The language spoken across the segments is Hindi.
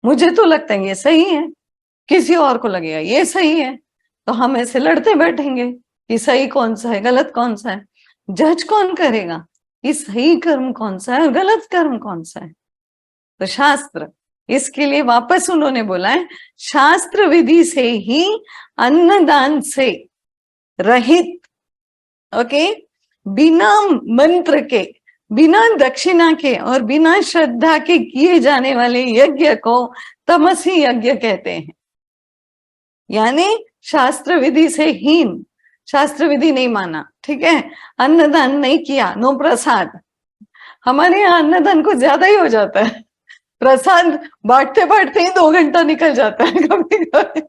मुझे तो लगता है ये सही है, किसी और को लगेगा ये सही है, तो हम ऐसे लड़ते बैठेंगे कि सही कौन सा है गलत कौन सा है। जज कौन करेगा कि सही कर्म कौन सा है और गलत कर्म कौन सा है? तो शास्त्र, इसके लिए वापस उन्होंने बोला है शास्त्र विधि से ही अन्नदान से रहित, ओके, बिना मंत्र के, बिना दक्षिणा के और बिना श्रद्धा के किए जाने वाले यज्ञ को तमसी यज्ञ कहते हैं। यानी शास्त्र विधि से हीन, शास्त्र विधि नहीं माना, ठीक है, अन्नदान नहीं किया, नो प्रसाद। हमारे यहाँ अन्नदान कुछ ज्यादा ही हो जाता है, प्रसाद बांटते बांटते ही 2 घंटा निकल जाता है कभी कभी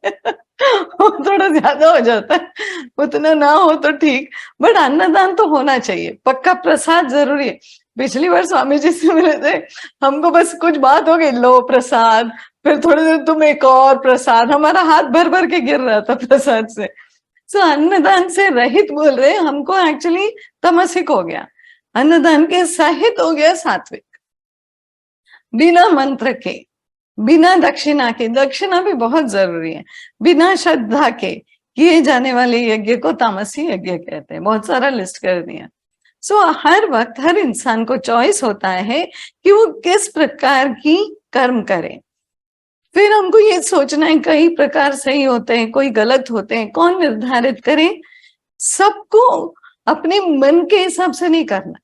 वो थोड़ा ज्यादा हो जाता है, उतना ना हो तो ठीक, बट अन्नदान तो होना चाहिए, पक्का प्रसाद जरूरी है। पिछली बार स्वामी जी से मिले थे, हमको बस कुछ बात हो गई, लो प्रसाद, फिर थोड़ी देर तुम एक और प्रसाद, हमारा हाथ भर भर के गिर रहा था प्रसाद से। सो अन्नदान से रहित बोल रहे, हमको एक्चुअली तमसिक हो गया, अन्नदान के सहित हो गया सात्विक। बिना मंत्र के, बिना दक्षिणा के, दक्षिणा भी बहुत जरूरी है, बिना श्रद्धा के किए जाने वाले यज्ञ को तामसी यज्ञ कहते हैं। बहुत सारा लिस्ट कर दिया। सो हर वक्त हर इंसान को चॉइस होता है कि वो किस प्रकार की कर्म करे। फिर हमको ये सोचना है कई प्रकार सही होते हैं, कोई गलत होते हैं, कौन निर्धारित करे? सबको अपने मन के हिसाब से नहीं करना।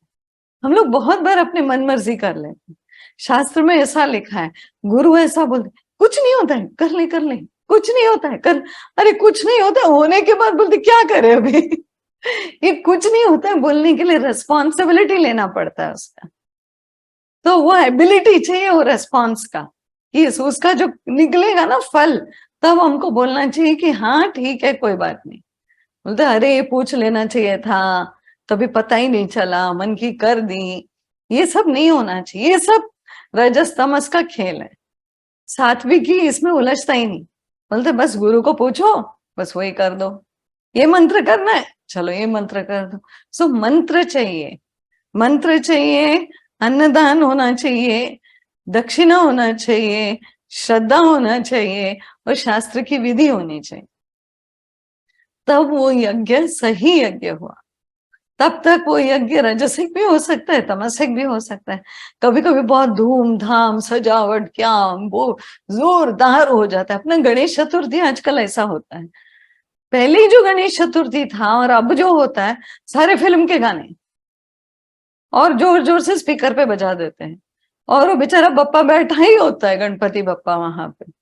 हम लोग बहुत बार अपने मन मर्जी कर लेते हैं। शास्त्र में ऐसा लिखा है, गुरु ऐसा बोलते कुछ नहीं होता है, कर ले कर ले, कुछ नहीं होता है कर, अरे कुछ नहीं होता होने के बाद बोलते क्या करे अभी ये कुछ नहीं होता है बोलने के लिए रेस्पॉन्सिबिलिटी लेना पड़ता है उसका, तो वो एबिलिटी चाहिए वो रेस्पॉन्स का, कि उसका जो निकलेगा ना फल, तब हमको बोलना चाहिए कि हाँ ठीक है कोई बात नहीं। बोलते अरे पूछ लेना चाहिए था, तभी पता ही नहीं चला, मन की कर दी। ये सब नहीं होना चाहिए, ये सब रजस तमस का खेल है। सात्विकी इसमें उलझता ही नहीं, बोलते बस गुरु को पूछो, बस वही कर दो, ये मंत्र करना है चलो ये मंत्र कर दो। सो मंत्र चाहिए, मंत्र चाहिए, अन्नदान होना चाहिए, दक्षिणा होना चाहिए, श्रद्धा होना चाहिए और शास्त्र की विधि होनी चाहिए, तब वो यज्ञ सही यज्ञ हुआ। तब तक वो यज्ञ रजसिक भी हो सकता है, तमसिक भी हो सकता है। कभी कभी बहुत धूमधाम सजावट क्या वो जोरदार हो जाता है। अपना गणेश चतुर्थी आजकल ऐसा होता है, पहले जो गणेश चतुर्थी था और अब जो होता है, सारे फिल्म के गाने और जोर जोर से स्पीकर पे बजा देते हैं, और वो बेचारा बप्पा बैठा ही होता है, गणपति बप्पा वहां पे,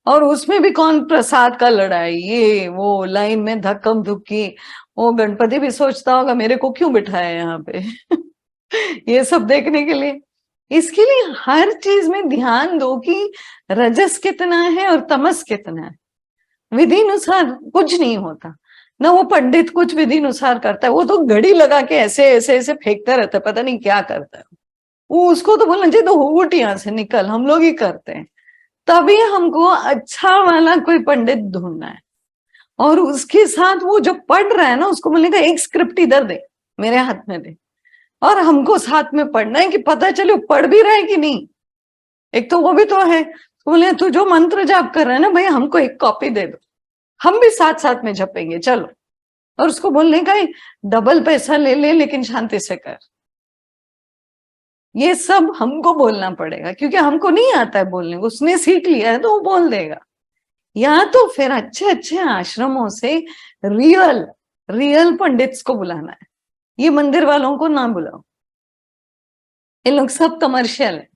और उसमें भी कौन प्रसाद का लड़ाई, ये वो लाइन में धक्कम धुक्की। वो गणपति भी सोचता होगा मेरे को क्यों बिठाया यहाँ पे ये सब देखने के लिए। इसके लिए हर चीज में ध्यान दो कि रजस कितना है और तमस कितना है। विधि अनुसार कुछ नहीं होता ना, वो पंडित कुछ विधि अनुसार करता है, वो तो घड़ी लगा के ऐसे ऐसे ऐसे फेंकता रहता है, पता नहीं क्या करता है वो। उसको तो बोलना चाहिए तो उठ यहाँ से निकल, हम लोग ही करते हैं। तभी हमको अच्छा वाला कोई पंडित ढूंढना है, और उसके साथ वो जो पढ़ रहा है ना, उसको बोलने का एक स्क्रिप्ट इधर दे, मेरे हाथ में दे, और हमको साथ में पढ़ना है कि पता चले पढ़ भी रहा है कि नहीं। एक तो वो भी तो है, तो बोले तू जो मंत्र जाप कर रहा है ना भाई, हमको एक कॉपी दे दो, हम भी साथ साथ में जपेंगे चलो। और उसको बोलने का डबल पैसा ले ले लेकिन शांति से कर। ये सब हमको बोलना पड़ेगा, क्योंकि हमको नहीं आता है बोलने, उसने सीख लिया है तो वो बोल देगा। या तो फिर अच्छे अच्छे आश्रमों से रियल रियल पंडित्स को बुलाना है, ये मंदिर वालों को ना बुलाओ, ये लोग सब कमर्शियल है।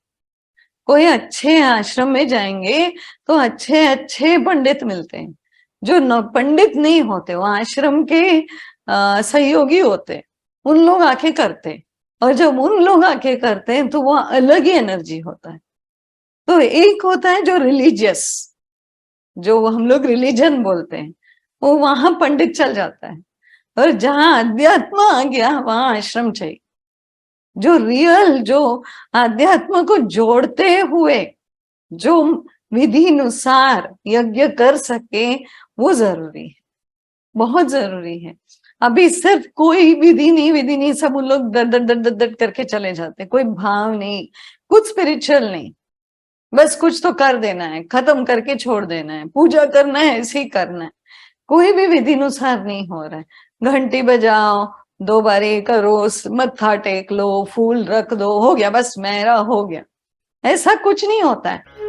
कोई अच्छे आश्रम में जाएंगे तो अच्छे अच्छे पंडित मिलते हैं, जो पंडित नहीं होते वो आश्रम के सहयोगी होते, उन लोग आके करते, और जब उन लोग आके करते हैं तो वो अलग ही एनर्जी होता है। तो एक होता है जो रिलीजियस, जो हम लोग रिलीजन बोलते हैं, वो वहां पंडित चल जाता है, और जहां अध्यात्म आ गया वहां आश्रम चाहिए। जो रियल, जो आध्यात्म को जोड़ते हुए जो विधि अनुसार यज्ञ कर सके, वो जरूरी है, बहुत जरूरी है। अभी सिर्फ कोई विधि नहीं, सब उन लोग दर दर दर दर दर करके चले जाते, कोई भाव नहीं, कुछ स्पिरिचुअल नहीं। बस कुछ तो कर देना है, खत्म करके छोड़ देना है, पूजा करना है, ऐसे ही करना है। कोई भी विधि अनुसार नहीं हो रहा है। घंटी बजाओ, 2 बार ये करो, मत्था टेक लो, फूल रख दो, हो गया, बस मेरा हो गया। ऐसा कुछ नहीं होता है।